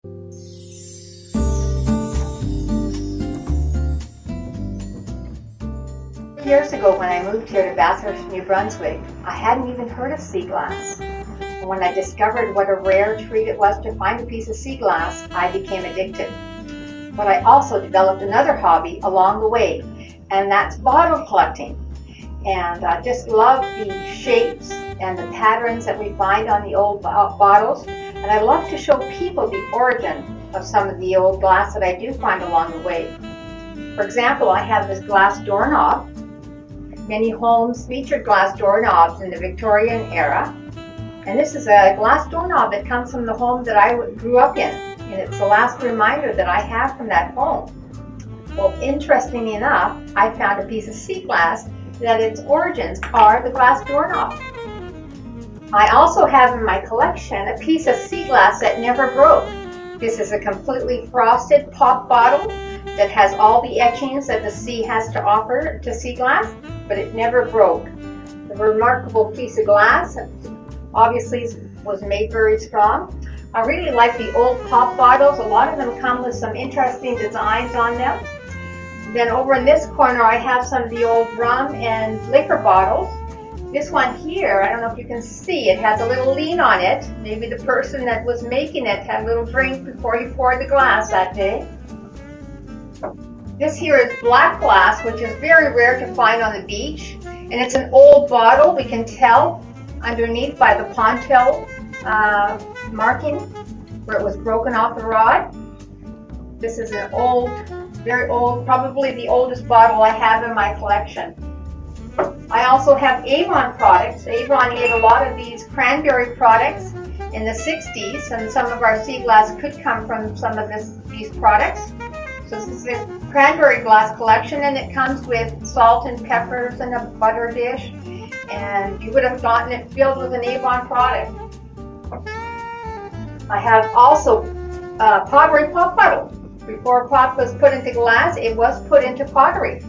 Years ago when I moved here to Bathurst, New Brunswick, I hadn't even heard of sea glass. And when I discovered what a rare treat it was to find a piece of sea glass, I became addicted. But I also developed another hobby along the way, and that's bottle collecting. And I just love the shapes and the patterns that we find on the old bottles. And I love to show people the origin of some of the old glass that I do find along the way. For example, I have this glass doorknob. Many homes featured glass doorknobs in the Victorian era. And this is a glass doorknob that comes from the home that I grew up in. And it's the last reminder that I have from that home. Well, interestingly enough, I found a piece of sea glass that its origins are the glass doorknob. I also have in my collection a piece of sea glass that never broke. This is a completely frosted pop bottle that has all the etchings that the sea has to offer to sea glass, but it never broke. A remarkable piece of glass, obviously was made very strong. I really like the old pop bottles. A lot of them come with some interesting designs on them. Then over in this corner I have some of the old rum and liquor bottles. This one here, I don't know if you can see, it has a little lean on it. Maybe the person that was making it had a little drink before he poured the glass that day. This here is black glass, which is very rare to find on the beach. And it's an old bottle. We can tell underneath by the pontil marking where it was broken off the rod. This is an old, very old, probably the oldest bottle I have in my collection. I also have Avon products. Avon made a lot of these cranberry products in the 60s, and some of our sea glass could come from some of these products. So this is a cranberry glass collection, and it comes with salt and peppers and a butter dish, and you would have gotten it filled with an Avon product. I have also pottery pop bottle. Before pop was put into glass, it was put into pottery,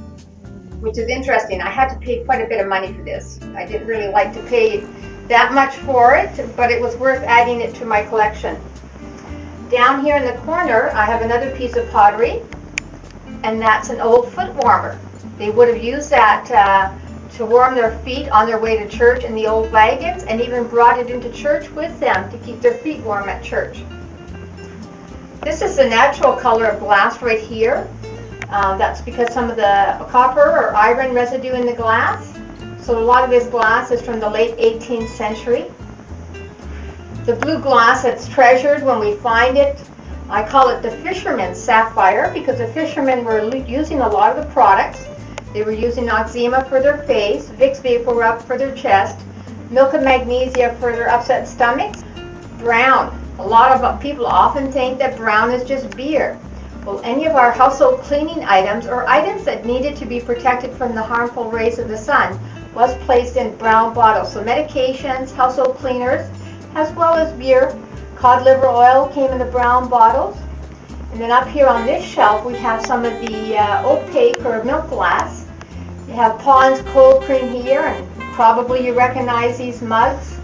which is interesting. I had to pay quite a bit of money for this. I didn't really like to pay that much for it, but it was worth adding it to my collection. Down here in the corner, I have another piece of pottery, and that's an old foot warmer. They would have used that to warm their feet on their way to church in the old wagons, and even brought it into church with them to keep their feet warm at church. This is the natural color of glass right here. That's because some of the copper or iron residue in the glass. So a lot of this glass is from the late 18th century. The blue glass that's treasured when we find it, I call it the fisherman's sapphire, because the fishermen were using a lot of the products. They were using Noxzema for their face, Vicks Vapor Rub for their chest, milk of magnesia for their upset stomachs. Brown. A lot of people often think that brown is just beer. Well, any of our household cleaning items or items that needed to be protected from the harmful rays of the sun was placed in brown bottles. So medications, household cleaners, as well as beer. Cod liver oil came in the brown bottles. And then up here on this shelf we have some of the opaque or milk glass. You have Pond's cold cream here, and probably you recognize these mugs.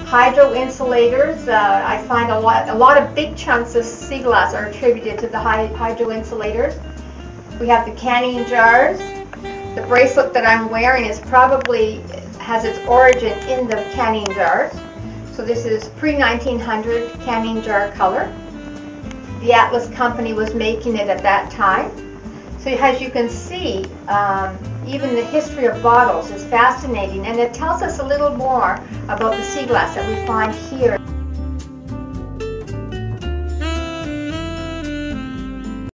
Hydro insulators, I find a lot of big chunks of sea glass are attributed to the hydro insulators. We have the canning jars. The bracelet that I'm wearing has its origin in the canning jars. So this is pre-1900 canning jar color. The Atlas Company was making it at that time. So as you can see, even the history of bottles is fascinating, and it tells us a little more about the sea glass that we find here.